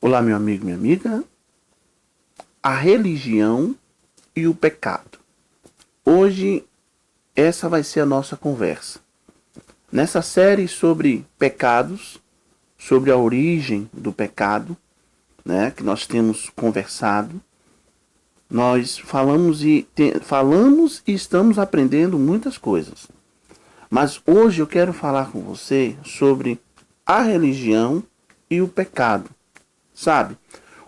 Olá, meu amigo, minha amiga. A religião e o pecado. Hoje, essa vai ser a nossa conversa. Nessa série sobre pecados, sobre a origem do pecado, que nós temos conversado, nós falamos e estamos aprendendo muitas coisas. Mas hoje eu quero falar com você sobre a religião e o pecado. Sabe?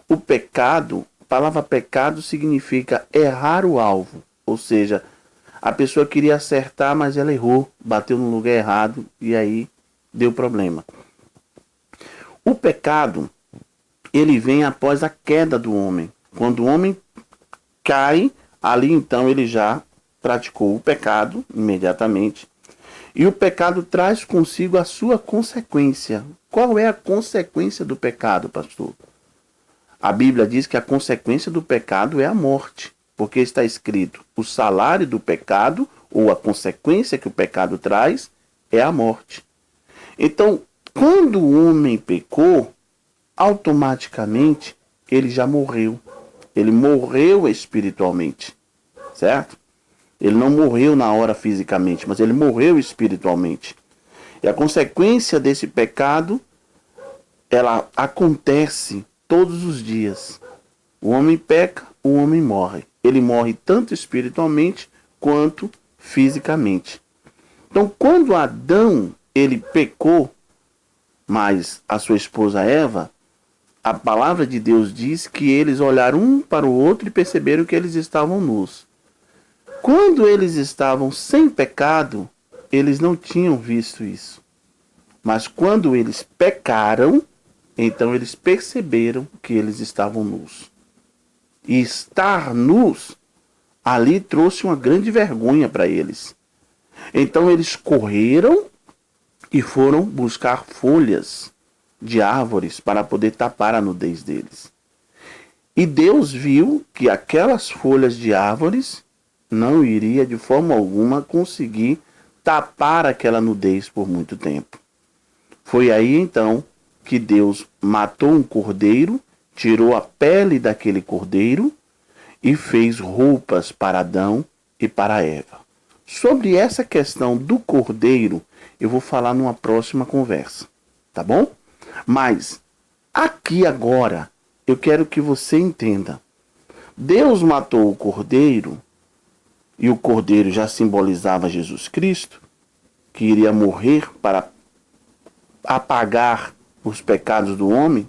O pecado, a palavra pecado significa errar o alvo. Ou seja, a pessoa queria acertar, mas ela errou, bateu no lugar errado e aí deu problema. O pecado, ele vem após a queda do homem. Quando o homem cai, ali então ele já praticou o pecado imediatamente. E o pecado traz consigo a sua consequência. Qual é a consequência do pecado, pastor? A Bíblia diz que a consequência do pecado é a morte, porque está escrito: o salário do pecado, ou a consequência que o pecado traz, é a morte. Então, quando o homem pecou, automaticamente ele já morreu. Ele morreu espiritualmente, certo? Ele não morreu na hora fisicamente, mas ele morreu espiritualmente. E a consequência desse pecado, ela acontece todos os dias. O homem peca, o homem morre. Ele morre tanto espiritualmente quanto fisicamente. Então, quando Adão ele pecou, mas a sua esposa Eva, a palavra de Deus diz que eles olharam um para o outro e perceberam que eles estavam nus. Quando eles estavam sem pecado, eles não tinham visto isso. Mas quando eles pecaram, então eles perceberam que eles estavam nus. E estar nus ali trouxe uma grande vergonha para eles. Então eles correram e foram buscar folhas de árvores para poder tapar a nudez deles. E Deus viu que aquelas folhas de árvores não iria de forma alguma conseguir tapar aquela nudez por muito tempo. Foi aí então que Deus matou um cordeiro, tirou a pele daquele cordeiro e fez roupas para Adão e para Eva. Sobre essa questão do cordeiro, eu vou falar numa próxima conversa, tá bom? Mas aqui agora eu quero que você entenda. Deus matou o cordeiro, e o cordeiro já simbolizava Jesus Cristo, que iria morrer para apagar os pecados do homem.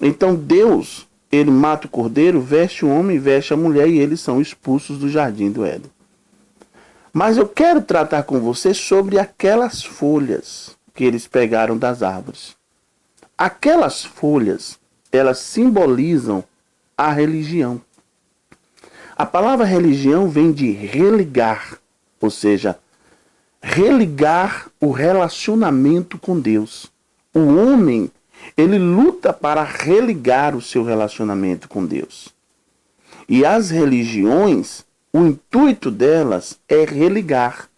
Então Deus, ele mata o cordeiro, veste o homem, veste a mulher, e eles são expulsos do jardim do Éden. Mas eu quero tratar com você sobre aquelas folhas que eles pegaram das árvores. Aquelas folhas, elas simbolizam a religião. A palavra religião vem de religar, ou seja, religar o relacionamento com Deus. O homem, ele luta para religar o seu relacionamento com Deus. E as religiões, o intuito delas é religar.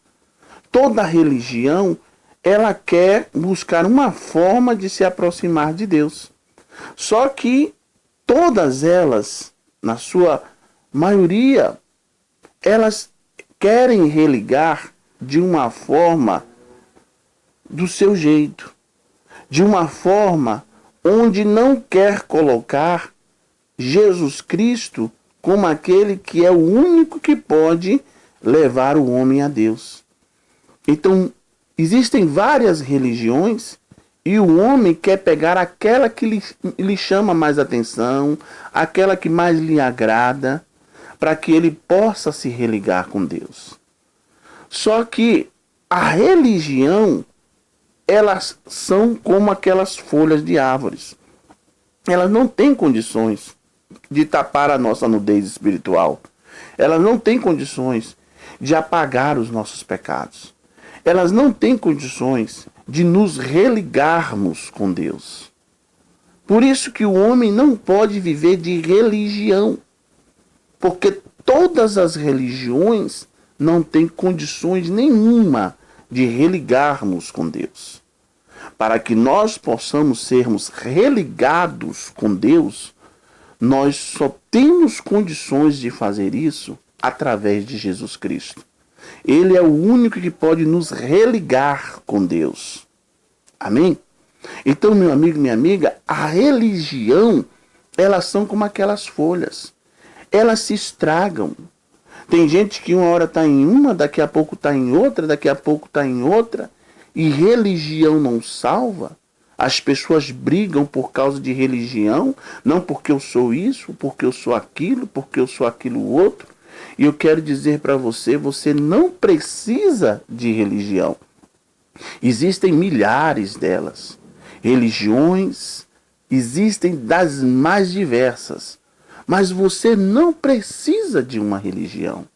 Toda religião, ela quer buscar uma forma de se aproximar de Deus. Só que todas elas, na sua maioria, elas querem religar de uma forma do seu jeito, de uma forma onde não quer colocar Jesus Cristo como aquele que é o único que pode levar o homem a Deus. Então, existem várias religiões e o homem quer pegar aquela que lhe chama mais atenção, aquela que mais lhe agrada, para que ele possa se religar com Deus. Só que a religião, elas são como aquelas folhas de árvores. Elas não têm condições de tapar a nossa nudez espiritual. Elas não têm condições de apagar os nossos pecados. Elas não têm condições de nos religarmos com Deus. Por isso que o homem não pode viver de religião. Porque todas as religiões não têm condições nenhuma de religarmos com Deus. para que nós possamos sermos religados com Deus, nós só temos condições de fazer isso através de Jesus Cristo. Ele é o único que pode nos religar com Deus. Amém? Então, meu amigo, minha amiga, a religião, elas são como aquelas folhas. Elas se estragam. Tem gente que uma hora está em uma, daqui a pouco está em outra, daqui a pouco está em outra. E religião não salva. As pessoas brigam por causa de religião, não porque eu sou isso, porque eu sou aquilo, porque eu sou aquilo outro. E eu quero dizer para você, você não precisa de religião. Existem milhares delas. Religiões existem das mais diversas. Mas você não precisa de uma religião.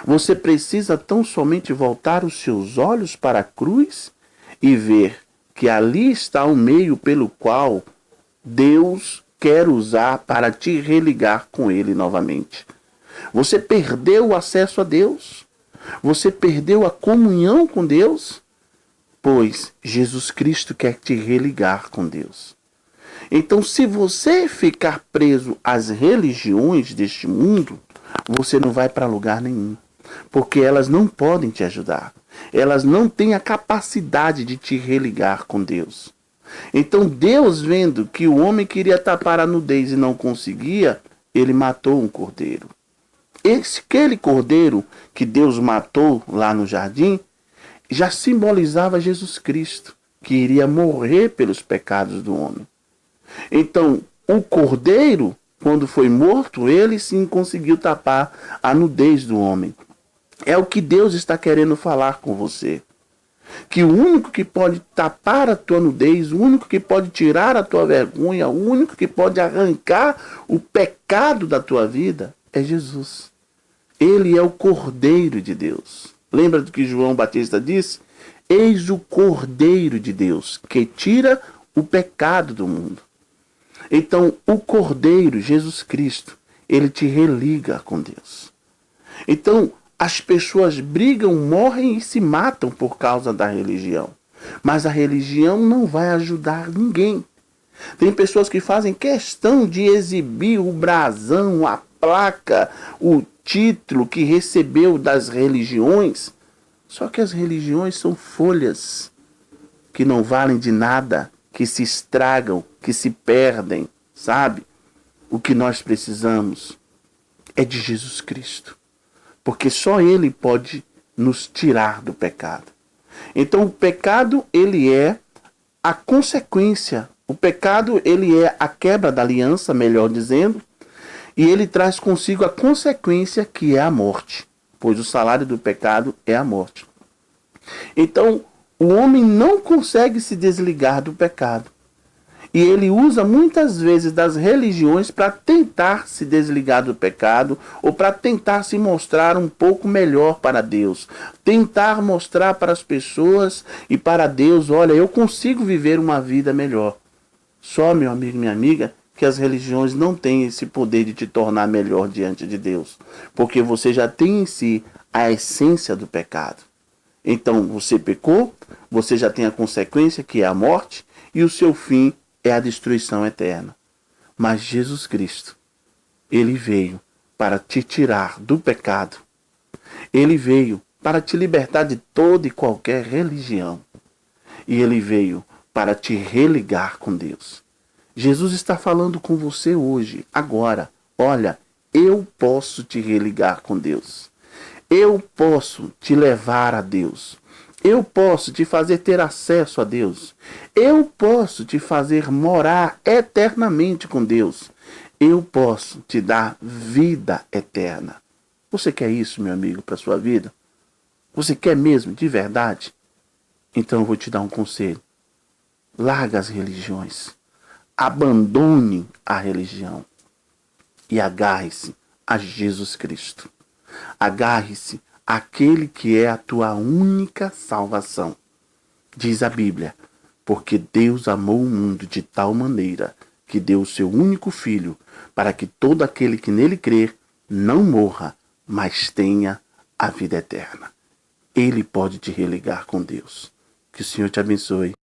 Você precisa tão somente voltar os seus olhos para a cruz e ver que ali está o meio pelo qual Deus quer usar para te religar com Ele novamente. Você perdeu o acesso a Deus? Você perdeu a comunhão com Deus? Pois Jesus Cristo quer te religar com Deus. Então, se você ficar preso às religiões deste mundo, você não vai para lugar nenhum. Porque elas não podem te ajudar. Elas não têm a capacidade de te religar com Deus. Então, Deus, vendo que o homem queria tapar a nudez e não conseguia, ele matou um cordeiro. Aquele cordeiro que Deus matou lá no jardim, já simbolizava Jesus Cristo, que iria morrer pelos pecados do homem. Então, o cordeiro, quando foi morto, ele sim conseguiu tapar a nudez do homem. É o que Deus está querendo falar com você. Que o único que pode tapar a tua nudez, o único que pode tirar a tua vergonha, o único que pode arrancar o pecado da tua vida é Jesus. Ele é o Cordeiro de Deus. Lembra do que João Batista disse? Eis o Cordeiro de Deus, que tira o pecado do mundo. Então, o Cordeiro, Jesus Cristo, ele te religa com Deus. Então, as pessoas brigam, morrem e se matam por causa da religião. Mas a religião não vai ajudar ninguém. Tem pessoas que fazem questão de exibir o brasão, a placa, o título que recebeu das religiões. Só que as religiões são folhas que não valem de nada, que se estragam, que se perdem, sabe? O que nós precisamos é de Jesus Cristo. Porque só Ele pode nos tirar do pecado. Então o pecado, ele é a consequência. O pecado, ele é a quebra da aliança, melhor dizendo. E ele traz consigo a consequência que é a morte. Pois o salário do pecado é a morte. Então o homem não consegue se desligar do pecado. E ele usa muitas vezes das religiões para tentar se desligar do pecado ou para tentar se mostrar um pouco melhor para Deus. Tentar mostrar para as pessoas e para Deus, olha, eu consigo viver uma vida melhor. Só, meu amigo, minha amiga, que as religiões não têm esse poder de te tornar melhor diante de Deus. Porque você já tem em si a essência do pecado. Então, você pecou, você já tem a consequência que é a morte e o seu fim é a destruição eterna. Mas Jesus Cristo, Ele veio para te tirar do pecado. Ele veio para te libertar de toda e qualquer religião. E Ele veio para te religar com Deus. Jesus está falando com você hoje, agora. Olha, eu posso te religar com Deus. Eu posso te levar a Deus. Eu posso te fazer ter acesso a Deus. Eu posso te fazer morar eternamente com Deus. Eu posso te dar vida eterna. Você quer isso, meu amigo, para a sua vida? Você quer mesmo, de verdade? Então eu vou te dar um conselho. Larga as religiões. Abandone a religião. E agarre-se a Jesus Cristo. Agarre-se àquele que é a tua única salvação. Diz a Bíblia, porque Deus amou o mundo de tal maneira que deu o seu único filho, para que todo aquele que nele crer não morra, mas tenha a vida eterna. Ele pode te religar com Deus. Que o Senhor te abençoe.